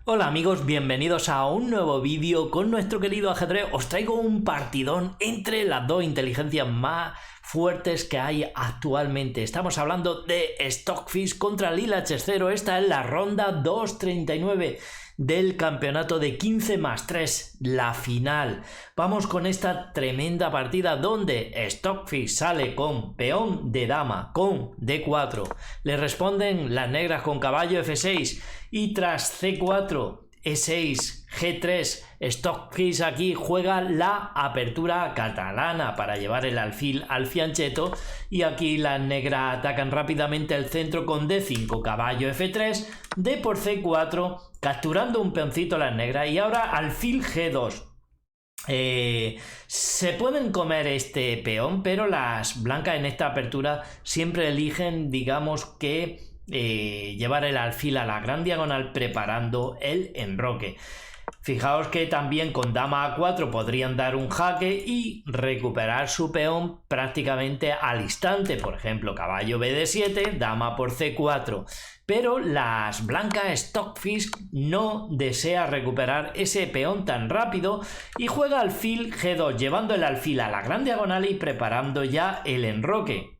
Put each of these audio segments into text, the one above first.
Hola amigos, bienvenidos a un nuevo vídeo con nuestro querido ajedrez. Os traigo un partidón entre las dos inteligencias más fuertes que hay actualmente. Estamos hablando de Stockfish contra Lil H0. Esta es la ronda 239 del campeonato de 15+3, la final. Vamos con esta tremenda partida donde Stockfish sale con peón de dama con D4, le responden las negras con caballo F6 y tras C4, E6, G3, Stockfish aquí juega la apertura catalana para llevar el alfil al fianchetto, y aquí las negras atacan rápidamente el centro con D5, caballo F3, D por C4, capturando un peoncito las negras, y ahora alfil G2. Se pueden comer este peón, pero las blancas en esta apertura siempre eligen, digamos que llevar el alfil a la gran diagonal preparando el enroque. Fijaos que también con dama A4 podrían dar un jaque y recuperar su peón prácticamente al instante, por ejemplo caballo BD7, dama por C4, pero las blancas Stockfish no desea recuperar ese peón tan rápido y juega alfil G2 llevando el alfil a la gran diagonal y preparando ya el enroque.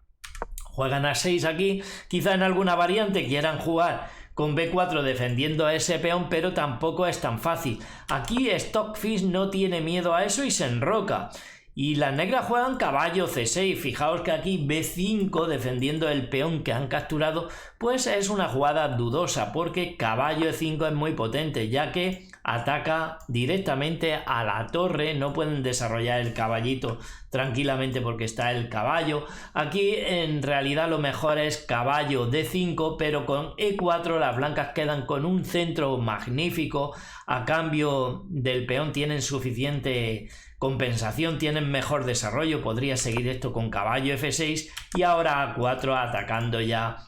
Juegan a 6 aquí, quizá en alguna variante quieran jugar con B4 defendiendo a ese peón, pero tampoco es tan fácil. Aquí Stockfish no tiene miedo a eso y se enroca. Y las negras juegan caballo C6, fijaos que aquí B5 defendiendo el peón que han capturado, pues es una jugada dudosa porque caballo E5 es muy potente ya que ataca directamente a la torre, no pueden desarrollar el caballito tranquilamente porque está el caballo. Aquí en realidad lo mejor es caballo D5, pero con E4 las blancas quedan con un centro magnífico, a cambio del peón tienen suficiente compensación, tienen mejor desarrollo. Podría seguir esto con caballo F6 y ahora A4 atacando ya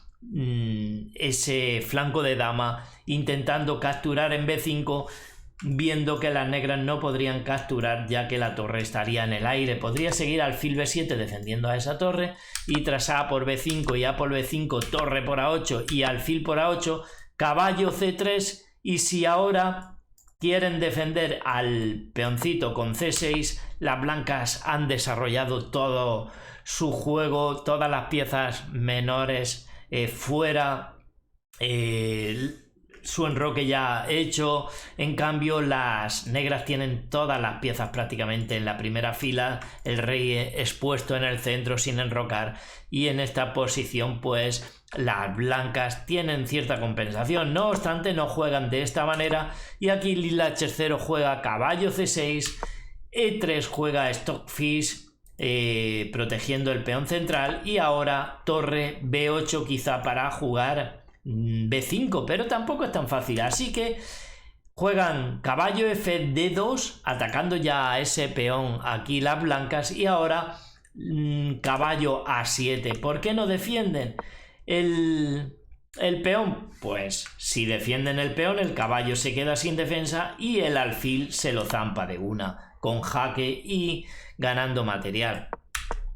ese flanco de dama, intentando capturar en B5, viendo que las negras no podrían capturar ya que la torre estaría en el aire. Podría seguir alfil B7 defendiendo a esa torre y tras A por B5 y A por B5 torre por A8 y alfil por A8 caballo C3, y si ahora quieren defender al peoncito con C6, las blancas han desarrollado todo su juego, todas las piezas menores fuera, su enroque ya hecho. En cambio las negras tienen todas las piezas prácticamente en la primera fila, el rey expuesto en el centro sin enrocar, y en esta posición pues las blancas tienen cierta compensación. No obstante, no juegan de esta manera y aquí Lil H0 juega caballo C6, E3 juega Stockfish protegiendo el peón central, y ahora torre B8 quizá para jugar B5, pero tampoco es tan fácil, así que juegan caballo F D2 atacando ya a ese peón aquí las blancas, y ahora caballo A7. ¿Por qué no defienden el peón? Pues si defienden el peón, el caballo se queda sin defensa y el alfil se lo zampa de una con jaque y ganando material.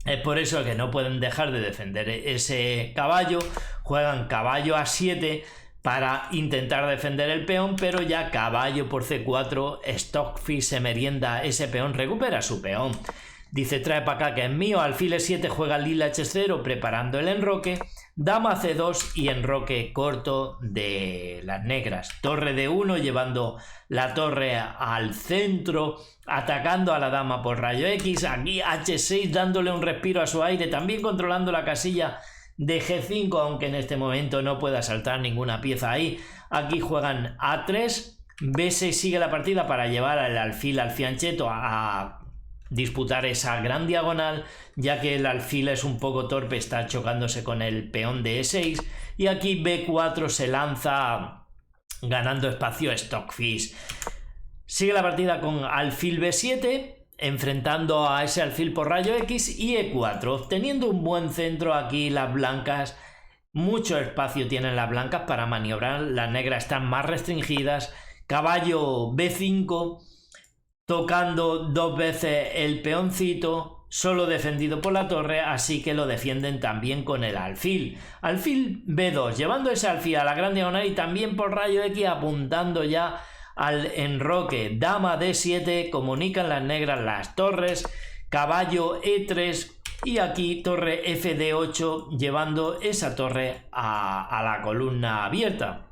Es por eso que no pueden dejar de defender ese caballo. Juegan caballo A7 para intentar defender el peón, pero ya caballo por C4, Stockfish se merienda ese peón, recupera su peón. Dice trae para acá que es mío, alfil E7 juega Lil H0 preparando el enroque, dama C2 y enroque corto de las negras. Torre D1 llevando la torre al centro, atacando a la dama por rayo X. Aquí H6 dándole un respiro a su aire, también controlando la casilla de G5, aunque en este momento no pueda saltar ninguna pieza ahí. Aquí juegan A3, B6 sigue la partida para llevar el alfil al fianchetto a disputar esa gran diagonal, ya que el alfil es un poco torpe, está chocándose con el peón de E6, y aquí B4 se lanza ganando espacio Stockfish. Sigue la partida con alfil B7 enfrentando a ese alfil por rayo X y E4, obteniendo un buen centro aquí las blancas. Mucho espacio tienen las blancas para maniobrar, las negras están más restringidas. Caballo B5 tocando dos veces el peoncito, solo defendido por la torre, así que lo defienden también con el alfil. Alfil B2, llevando ese alfil a la gran diagonal y también por rayo X apuntando ya al enroque dama D7, comunican las negras las torres, caballo E3 y aquí torre FD8 llevando esa torre a la columna abierta.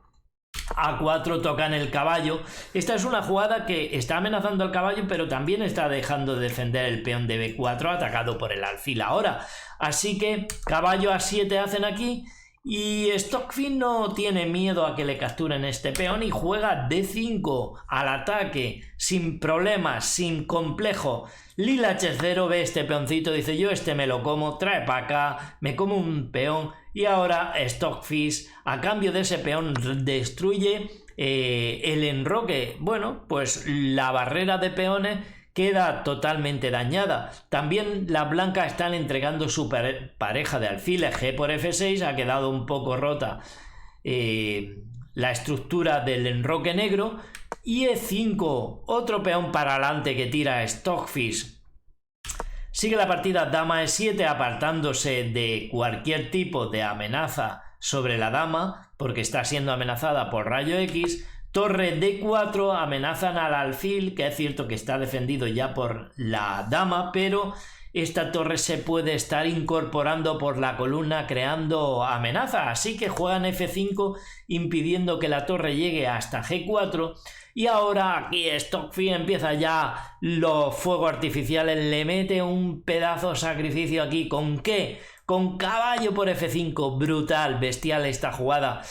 A4 tocan el caballo. Esta es una jugada que está amenazando al caballo, pero también está dejando de defender el peón de B4 atacado por el alfil ahora. Así que caballo A7 hacen aquí y Stockfish no tiene miedo a que le capturen este peón y juega D5 al ataque sin problemas, sin complejo. Lila H0 ve este peoncito, dice yo este me lo como, trae para acá, me como un peón y ahora Stockfish a cambio de ese peón destruye el enroque. Bueno, pues la barrera de peones queda totalmente dañada. También las blancas están entregando su pareja de alfiles. G por F6 ha quedado un poco rota la estructura del enroque negro. Y E5, otro peón para adelante que tira Stockfish. Sigue la partida dama E7 apartándose de cualquier tipo de amenaza sobre la dama porque está siendo amenazada por rayo X. Torre D4 amenazan al alfil, que es cierto que está defendido ya por la dama, pero esta torre se puede estar incorporando por la columna creando amenaza, así que juegan F5 impidiendo que la torre llegue hasta G4 y ahora aquí Stockfish empieza ya los fuegos artificiales, le mete un pedazo sacrificio aquí, ¿con qué? Con caballo por F5, brutal, bestial esta jugada.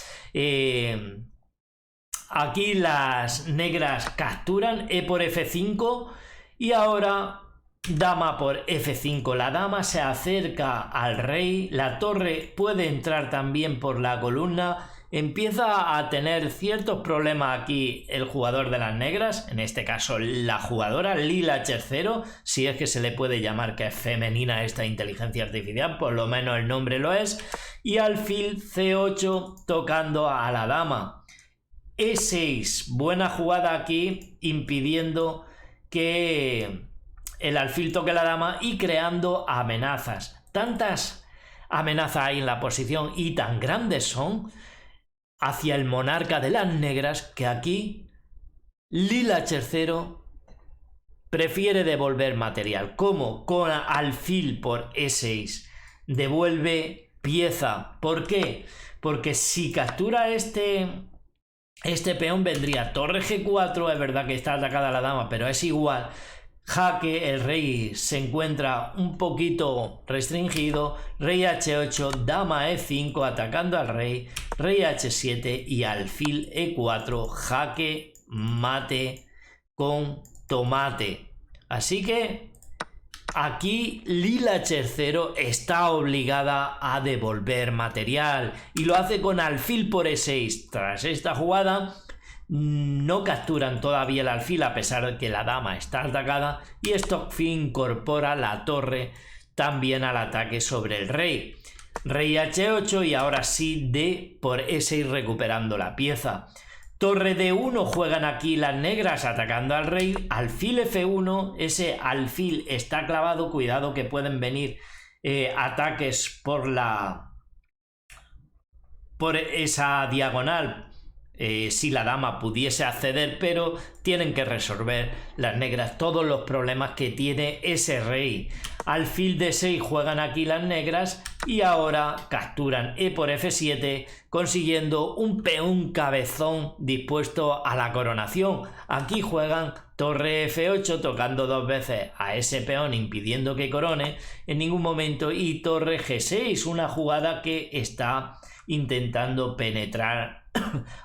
Aquí las negras capturan E por F5 y ahora dama por F5. La dama se acerca al rey, la torre puede entrar también por la columna. Empieza a tener ciertos problemas aquí el jugador de las negras, en este caso la jugadora Lila H0, si es que se le puede llamar que es femenina esta inteligencia artificial, por lo menos el nombre lo es, y alfil C8 tocando a la dama. E6, buena jugada aquí, impidiendo que el alfil toque la dama y creando amenazas. Tantas amenazas hay en la posición y tan grandes son hacia el monarca de las negras que aquí Lila H0 prefiere devolver material. ¿Cómo? Con alfil por E6. Devuelve pieza. ¿Por qué? Porque si captura este peón vendría torre G4, es verdad que está atacada la dama, pero es igual. Jaque, el rey se encuentra un poquito restringido, rey H8, dama E5 atacando al rey, rey H7 y alfil E4, jaque mate con tomate. Así que aquí Lila H0 está obligada a devolver material y lo hace con alfil por E6. Tras esta jugada no capturan todavía el alfil a pesar de que la dama está atacada y Stockfish incorpora la torre también al ataque sobre el rey. Rey H8 y ahora sí D por E6 recuperando la pieza. Torre D1 juegan aquí las negras atacando al rey, alfil F1, ese alfil está clavado, cuidado que pueden venir ataques por esa diagonal. Si la dama pudiese acceder, pero tienen que resolver las negras todos los problemas que tiene ese rey. Alfil D6 juegan aquí las negras y ahora capturan E por F7 consiguiendo un peón cabezón dispuesto a la coronación. Aquí juegan torre F8 tocando dos veces a ese peón impidiendo que corone en ningún momento y torre G6, una jugada que está intentando penetrar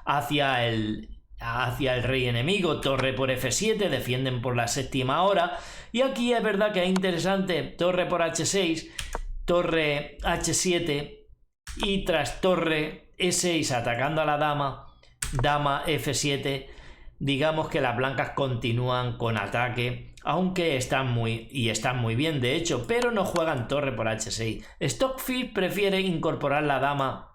hacia el rey enemigo. Torre por F7, defienden por la séptima hora y aquí es verdad que es interesante torre por H6, torre H7 y tras torre E6 atacando a la dama, dama F7, digamos que las blancas continúan con ataque, aunque están muy bien de hecho, pero no juegan torre por H6. Stockfish prefiere incorporar la dama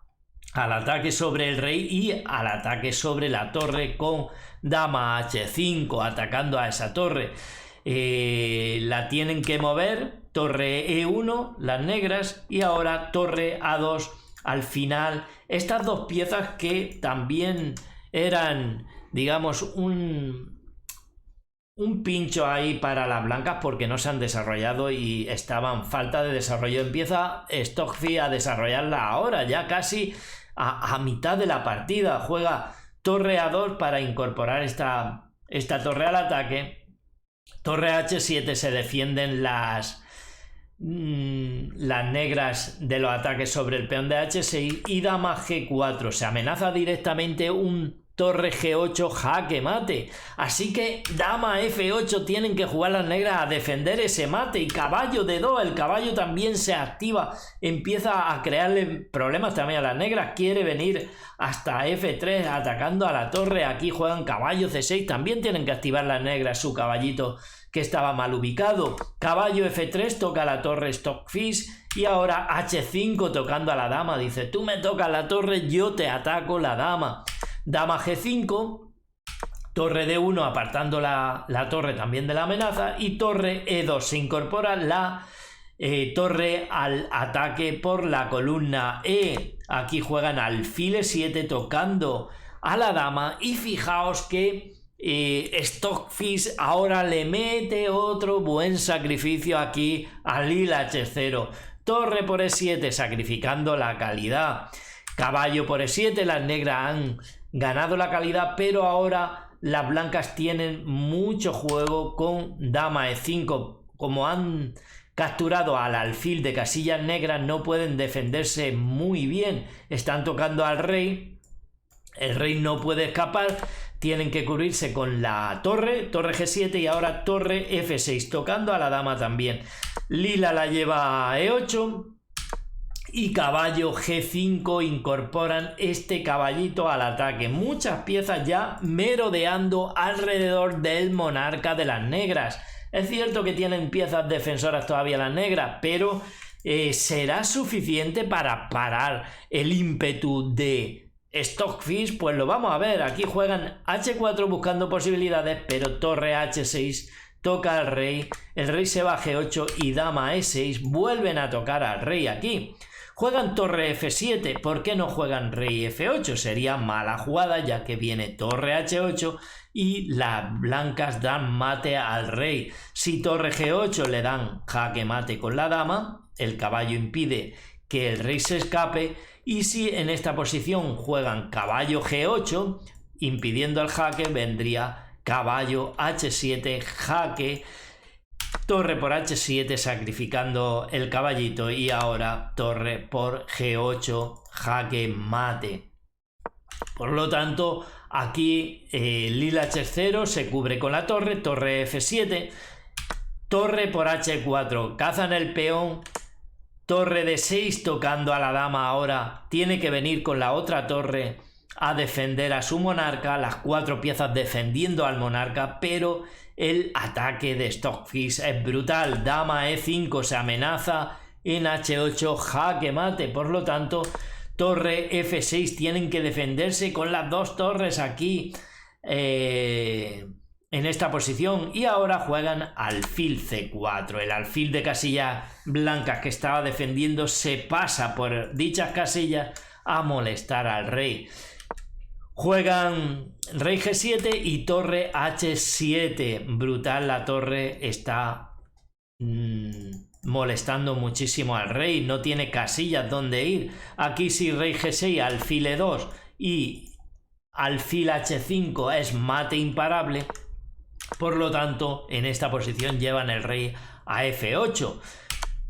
al ataque sobre el rey y al ataque sobre la torre con dama H5 atacando a esa torre. La tienen que mover, torre E1 las negras y ahora torre A2 al final. Estas dos piezas que también eran digamos, un pincho ahí para las blancas porque no se han desarrollado y estaban falta de desarrollo. Empieza Stockfish a desarrollarla ahora, ya casi a mitad de la partida. Juega torre A2 para incorporar esta torre al ataque. Torre H7 se defienden las negras de los ataques sobre el peón de H6 y dama G4. Se amenaza directamente un torre G8 jaque mate, así que dama F8 tienen que jugar las negras a defender ese mate, y caballo D2, el caballo también se activa, empieza a crearle problemas también a las negras, quiere venir hasta F3 atacando a la torre. Aquí juegan caballo C6, también tienen que activar las negras su caballito que estaba mal ubicado. Caballo F3 toca la torre Stockfish y ahora H5 tocando a la dama, dice tú me tocas la torre, yo te ataco la dama. Dama G5, torre D1 apartando la torre también de la amenaza, y torre E2 se incorpora la torre al ataque por la columna E. Aquí juegan alfil E7 tocando a la dama, y fijaos que Stockfish ahora le mete otro buen sacrificio aquí a Lila H0. Torre por E7 sacrificando la calidad. Caballo por E7, las negras han ganado la calidad, pero ahora las blancas tienen mucho juego con dama E5. Como han capturado al alfil de casillas negras, no pueden defenderse muy bien. Están tocando al rey, el rey no puede escapar, tienen que cubrirse con la torre G7 y ahora torre F6 tocando a la dama también. Lila la lleva a E8 y caballo G5 incorporan este caballito al ataque. Muchas piezas ya merodeando alrededor del monarca de las negras. Es cierto que tienen piezas defensoras todavía las negras, pero ¿será suficiente para parar el ímpetu de Stockfish? Pues lo vamos a ver. Aquí juegan H4 buscando posibilidades, pero torre H6 toca al rey, el rey se va a G8 y dama E6, vuelven a tocar al rey aquí. Juegan torre F7, ¿por qué no juegan rey F8? Sería mala jugada, ya que viene torre H8 y las blancas dan mate al rey. Si torre G8 le dan jaque mate con la dama, el caballo impide que el rey se escape, y si en esta posición juegan caballo G8, impidiendo el jaque, vendría caballo H7 jaque, torre por H7 sacrificando el caballito, y ahora torre por G8 jaque mate. Por lo tanto, aquí Lila H0 se cubre con la torre F7, torre por H4, cazan el peón, torre D6 tocando a la dama. Ahora tiene que venir con la otra torre a defender a su monarca, las cuatro piezas defendiendo al monarca, pero el ataque de Stockfish es brutal. Dama E5 se amenaza en H8 jaque mate, por lo tanto torre F6 tienen que defenderse con las dos torres aquí en esta posición, y ahora juegan alfil C4. El alfil de casillas blancas que estaba defendiendo se pasa por dichas casillas a molestar al rey. Juegan rey G7 y torre H7. Brutal, la torre está molestando muchísimo al rey, no tiene casillas donde ir. Aquí si rey G6, alfil E2 y alfil H5 es mate imparable. Por lo tanto, en esta posición llevan el rey a F8.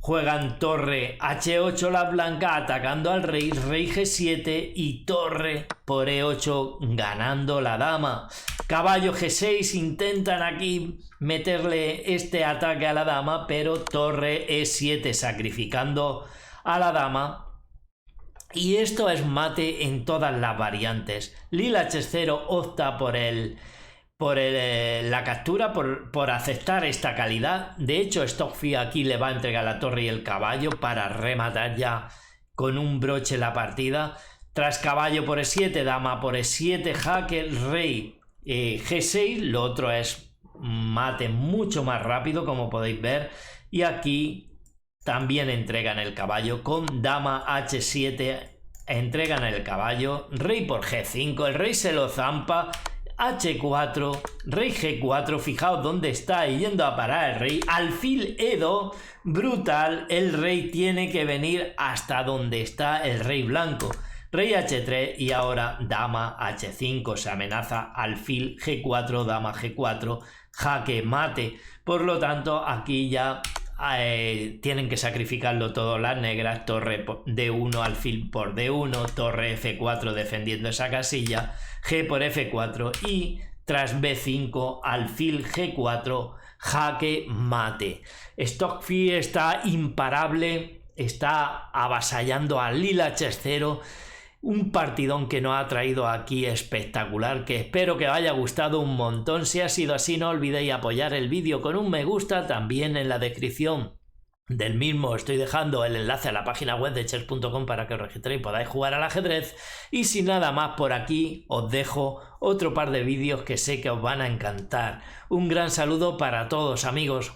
Juegan torre H8 la blanca atacando al rey, rey G7 y torre por E8 ganando la dama. Caballo G6, intentan aquí meterle este ataque a la dama, pero torre E7 sacrificando a la dama. Y esto es mate en todas las variantes. Lila H0 opta por la captura, por aceptar esta calidad. De hecho, Stockfish aquí le va a entregar la torre y el caballo para rematar ya con un broche la partida. Tras caballo por E7, dama por E7, jaque, rey G6. Lo otro es mate mucho más rápido, como podéis ver. Y aquí también entregan el caballo con dama H7. Entregan el caballo, rey por G5. El rey se lo zampa. H4, rey G4, fijaos dónde está yendo a parar el rey, alfil E2, brutal, el rey tiene que venir hasta donde está el rey blanco, rey H3 y ahora dama H5, se amenaza alfil G4, dama G4, jaque mate, por lo tanto aquí ya tienen que sacrificarlo todo las negras, torre D1, alfil por D1, torre F4 defendiendo esa casilla, G por F4 y tras B5, alfil G4, jaque mate. Stockfish está imparable, está avasallando a Lila Chescero. Un partidón que nos ha traído aquí espectacular, que espero que os haya gustado un montón. Si ha sido así, no olvidéis apoyar el vídeo con un me gusta. También en la descripción del mismo estoy dejando el enlace a la página web de chess.com para que os registréis y podáis jugar al ajedrez. Y sin nada más por aquí, os dejo otro par de vídeos que sé que os van a encantar. Un gran saludo para todos, amigos.